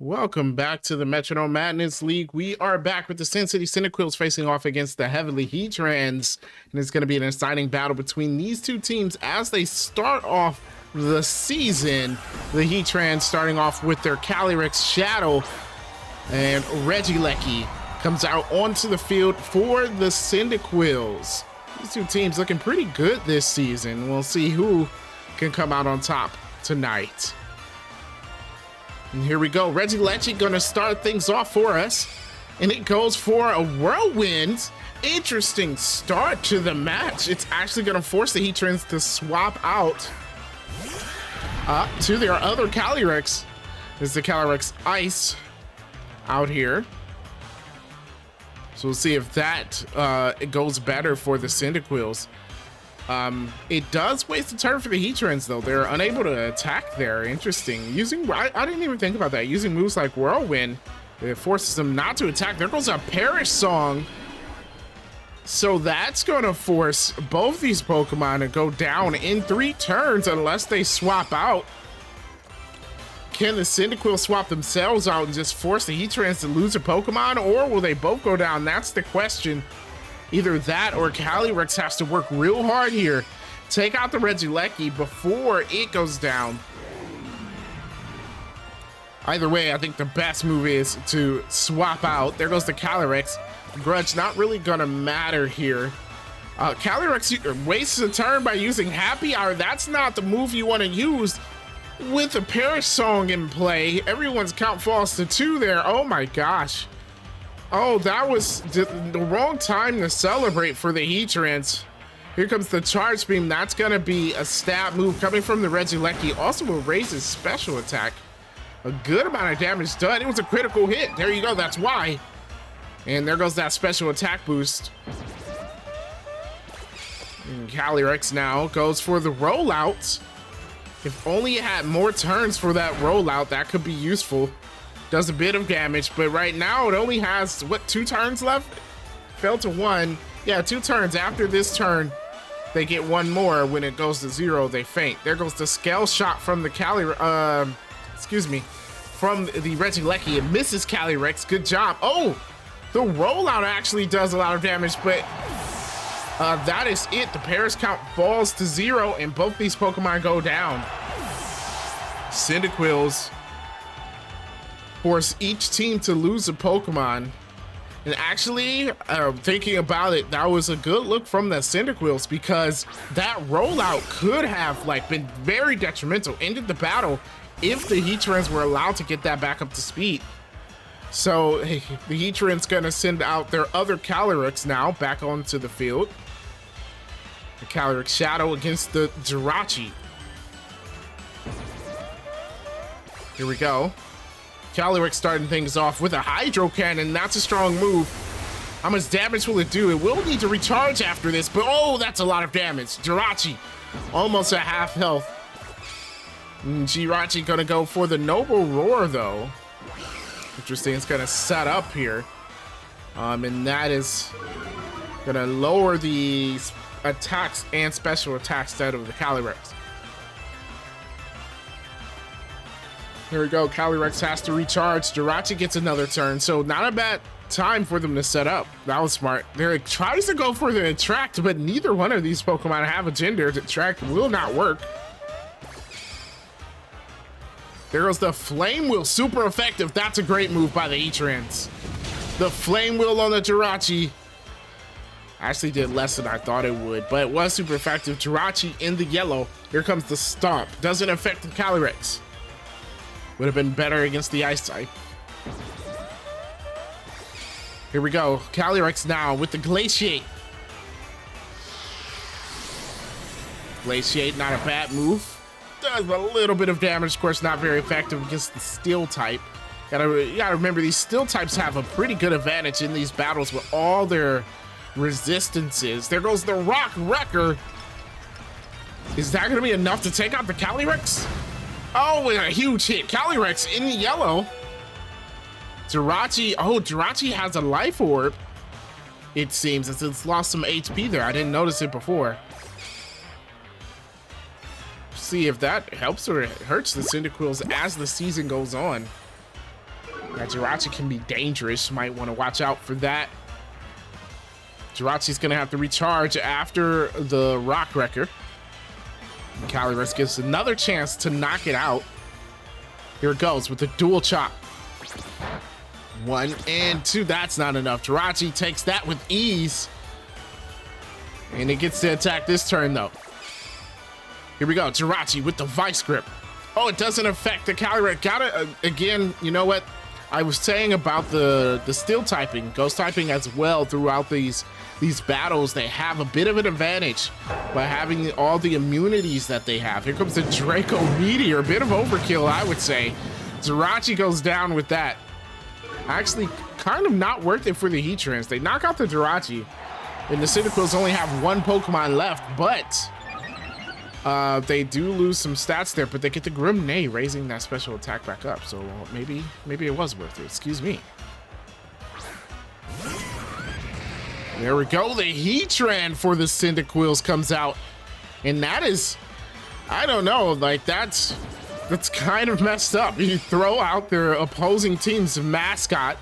Welcome back to the Metronome Madness League. We are back with the Sin City Cyndaquils facing off against the heavily Heatrans, and it's going to be an exciting battle between these two teams as they start off the season. The Heatrans starting off with their Calyrex Shadow, and Regieleki comes out onto the field for the Cyndaquils. These two teams looking pretty good this season. We'll see who can come out on top tonight. And here we go. Regieleki gonna start things off for us. And it goes for a whirlwind. Interesting start to the match. It's actually gonna force the Heatrans to swap out to their other Calyrex. This is the Calyrex Ice out here. So we'll see if that it goes better for the Cyndaquils. It does waste a turn for the Heatrans though. They're unable to attack there. Interesting. I didn't even think about that. Using moves like Whirlwind, it forces them not to attack. There goes a Perish Song. So that's going to force both these Pokemon to go down in 3 turns unless they swap out. Can the Cyndaquil swap themselves out and just force the Heatrans to lose a Pokemon, or will they both go down? That's the question. Either that or Calyrex has to work real hard here. Take out the Regieleki before it goes down. Either way, I think the best move is to swap out. There goes the Calyrex. Grudge not really gonna matter here. Calyrex wastes a turn by using Happy Hour. That's not the move you want to use with a Perish Song in play. Everyone's count falls to 2 there. Oh my gosh. Oh, that was the wrong time to celebrate for the Heatrans. Here comes the Charge Beam. That's going to be a stab move coming from the Regieleki. Also will raise his special attack. A good amount of damage done. It was a critical hit. There you go. That's why. And there goes that special attack boost. And Calyrex now goes for the rollout. If only it had more turns for that rollout, that could be useful. Does a bit of damage, but right now it only has, what, 2 turns left? Fell to 1. Yeah, 2 turns. After this turn, they get 1 more. When it goes to 0, they faint. There goes the Scale Shot from the from the Regieleki. It misses Calyrex. Good job. Oh, the rollout actually does a lot of damage, but that is it. The Perish count falls to 0, and both these Pokemon go down. Cyndaquils force each team to lose a Pokemon. And actually, thinking about it, that was a good look from the Cyndaquils, because that rollout could have been very detrimental, ended the battle if the Heatrans were allowed to get that back up to speed. So the Heatran's gonna send out their other Calyrex now back onto the field. The Calyrex Shadow against the Jirachi. Here we go. Calyrex starting things off with a Hydro Cannon. That's a strong move. How much damage will it do? It will need to recharge after this, but oh, that's a lot of damage. Jirachi, almost at half health. Jirachi gonna go for the Noble Roar though. Interesting, it's gonna set up here. And that is gonna lower the attacks and special attacks out of the Calyrex. Here we go. Calyrex has to recharge. Jirachi gets another turn, so not a bad time for them to set up. That was smart. There tries to go for the Attract, but neither one of these Pokemon have a gender. Attract will not work. There goes the Flame Wheel. Super effective. That's a great move by the Heatrans. The Flame Wheel on the Jirachi actually did less than I thought it would, but it was super effective. Jirachi in the yellow. Here comes the Stomp. Doesn't affect the Calyrex. Would have been better against the Ice type. Here we go. Calyrex now with the Glaciate. Glaciate, not a bad move. Does a little bit of damage. Of course, not very effective against the Steel type. You gotta remember, these Steel types have a pretty good advantage in these battles with all their resistances. There goes the Rock Wrecker. Is that gonna be enough to take out the Calyrex? Oh, with a huge hit. Calyrex in the yellow. Jirachi. Oh, Jirachi has a Life Orb, it seems, as it's lost some HP there. I didn't notice it before. See if that helps or hurts the Cyndaquils as the season goes on. That Jirachi can be dangerous. Might want to watch out for that. Jirachi's going to have to recharge after the Rock Wrecker. Calyrex gives another chance to knock it out. Here it goes with the dual chop. 1 and 2. That's not enough. Jirachi takes that with ease. And it gets to attack this turn, though. Here we go. Jirachi with the Vice Grip. Oh, it doesn't affect the Calyrex. Got it again. You know what? I was saying about the steel typing, ghost typing as well throughout these battles. They have a bit of an advantage by having all the immunities that they have. Here comes the Draco Meteor, a bit of overkill, I would say. Jirachi goes down with that. Actually, kind of not worth it for the Heatrans. They knock out the Jirachi, and the Cyndaquils only have 1 Pokemon left, but they do lose some stats there, but they get the Grim Neigh, raising that special attack back up. So maybe it was worth it. Excuse me. There we go. The Heatran for the Cyndaquils comes out. And that is, I don't know, like that's kind of messed up. You throw out their opposing team's mascot.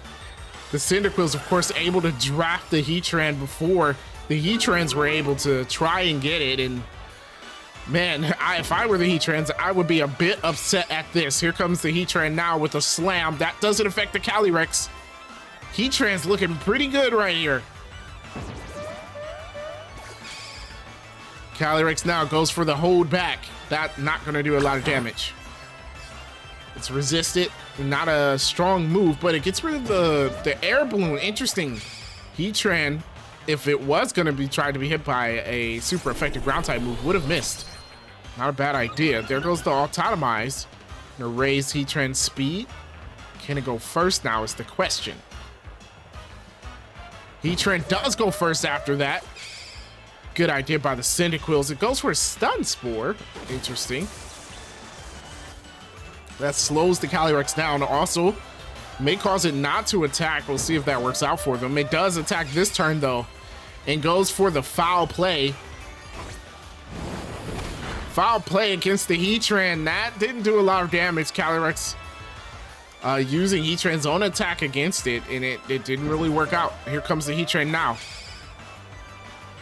The Cyndaquils, of course, able to draft the Heatran before the Heatrans were able to try and get it. And man, if I were the Heatrans, I would be a bit upset at this. Here comes the Heatran now with a slam. That doesn't affect the Calyrex. Heatran's looking pretty good right here. Calyrex now goes for the hold back. That not going to do a lot of damage. It's resisted. Not a strong move, but it gets rid of the air balloon. Interesting. Heatran, if it was going to be tried to be hit by a super effective ground type move, would have missed. Not a bad idea. There goes the Autotomize. Gonna raise Heatran's speed. Can it go first now is the question. Heatran does go first after that. Good idea by the Cyndaquils. It goes for a Stun Spore. Interesting. That slows the Calyrex down. Also, may cause it not to attack. We'll see if that works out for them. It does attack this turn, though, and goes for the Foul Play. Foul Play against the Heatran. That didn't do a lot of damage. Calyrex using Heatran's own attack against it, and it didn't really work out. Here comes the Heatran now.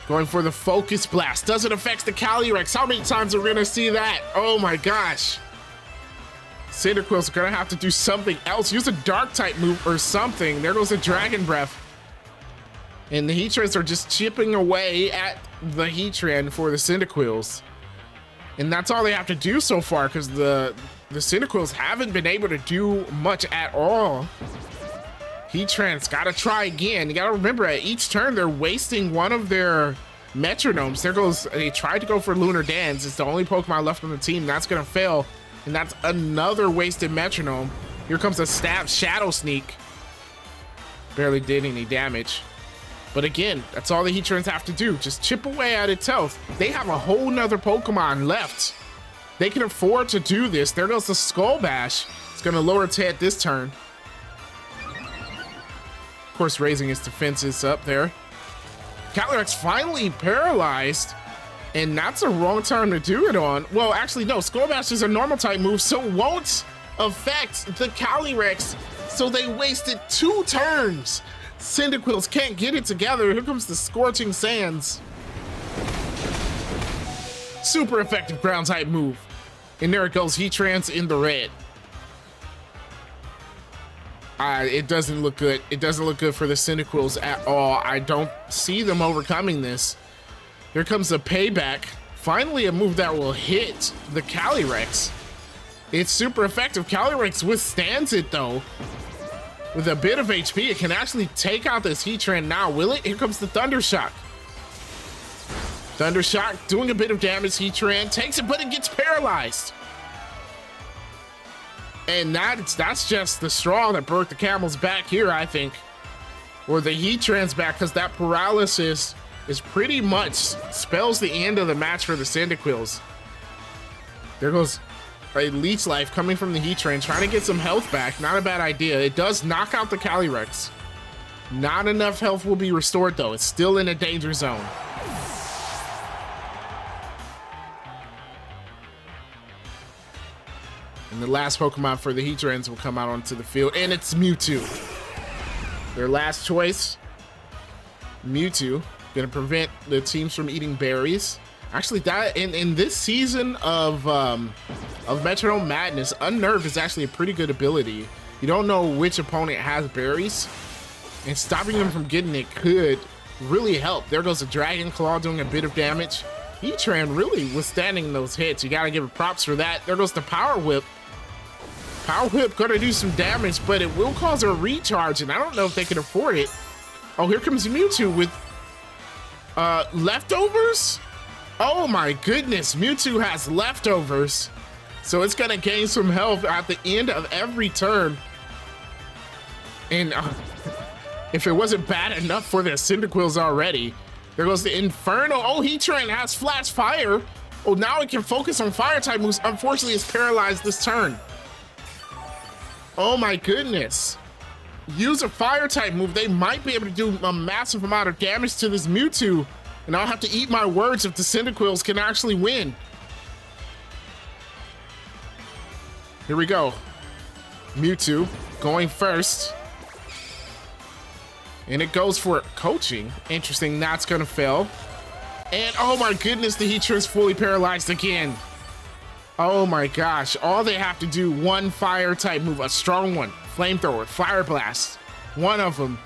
Going for the Focus Blast. Doesn't affect the Calyrex. How many times are we going to see that? Oh my gosh. Cyndaquils are going to have to do something else. Use a Dark type move or something. There goes the Dragon Breath. And the Heatrans are just chipping away at the Heatran for the Cyndaquils. And that's all they have to do so far, because the Cyndaquils haven't been able to do much at all. Heatran's got to try again. You got to remember, at each turn, they're wasting one of their metronomes. There goes, they tried to go for Lunar Dance. It's the only Pokemon left on the team. That's going to fail. And that's another wasted metronome. Here comes a Stab Shadow Sneak. Barely did any damage. But again, that's all the Heatrans have to do. Just chip away at its health. They have a whole nother Pokemon left. They can afford to do this. There goes the Skull Bash. It's going to lower its head this turn. Of course, raising its defenses up there. Calyrex finally paralyzed. And that's a wrong turn to do it on. Well, actually, no. Skull Bash is a normal type move, so it won't affect the Calyrex. So they wasted 2 turns. Cyndaquils can't get it together. Here comes the Scorching Sands. Super effective ground type move. And there it goes. Heatrans in the red. It doesn't look good. It doesn't look good for the Cyndaquils at all. I don't see them overcoming this. Here comes the Payback. Finally, a move that will hit the Calyrex. It's super effective. Calyrex withstands it, though. With a bit of HP, it can actually take out this Heatran now. Will it? Here comes the Thunder Shock. Thunder Shock doing a bit of damage. Heatran takes it, but it gets paralyzed. And that's just the straw that broke the camel's back here, I think. Or the Heatran's back, because that paralysis is pretty much spells the end of the match for the Cyndaquils. There goes a Leech Life coming from the Heatran, trying to get some health back. Not a bad idea. It does knock out the Calyrex. Not enough health will be restored, though. It's still in a danger zone. And the last Pokemon for the Heatrans will come out onto the field, and it's Mewtwo. Their last choice, Mewtwo, gonna prevent the teams from eating berries. Actually, that in this season of Metronome Madness, Unnerve is actually a pretty good ability. You don't know which opponent has berries, and stopping them from getting it could really help. There goes the Dragon Claw doing a bit of damage. Heatran really withstanding those hits. You gotta give it props for that. There goes the Power Whip. Power Whip gonna do some damage, but it will cause a recharge, and I don't know if they can afford it. Oh, here comes Mewtwo with leftovers? Oh my goodness, Mewtwo has leftovers. So it's gonna gain some health at the end of every turn. And if it wasn't bad enough for the Cyndaquils already, there goes the Inferno. Oh, Heatran has Flash Fire. Oh, now it can focus on fire type moves. Unfortunately, it's paralyzed this turn. Oh my goodness. Use a fire type move. They might be able to do a massive amount of damage to this Mewtwo. And I'll have to eat my words if the Cyndaquils can actually win. Here we go. Mewtwo going first. And it goes for coaching. Interesting, that's gonna fail. And oh my goodness, the Heatran's fully paralyzed again. Oh my gosh, all they have to do, one fire type move, a strong one, flamethrower, fire blast, one of them,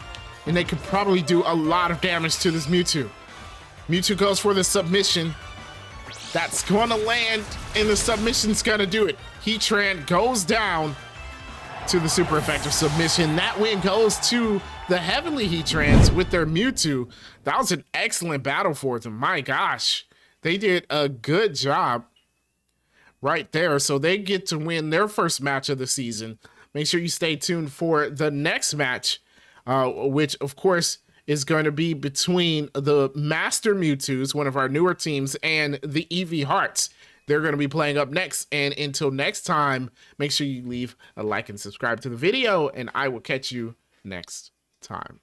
and they could probably do a lot of damage to this Mewtwo. Mewtwo goes for the submission. That's gonna land, and the submission's gonna do it. Heatran goes down to the super effective submission. That win goes to the Heavenly Heatrans with their Mewtwo. That was an excellent battle for them. My gosh, they did a good job right there. So they get to win their first match of the season. Make sure you stay tuned for the next match, which of course is going to be between the Master Mewtwo's, one of our newer teams, and the Eevee Hearts. They're going to be playing up next. And until next time, make sure you leave a like and subscribe to the video, and I will catch you next time.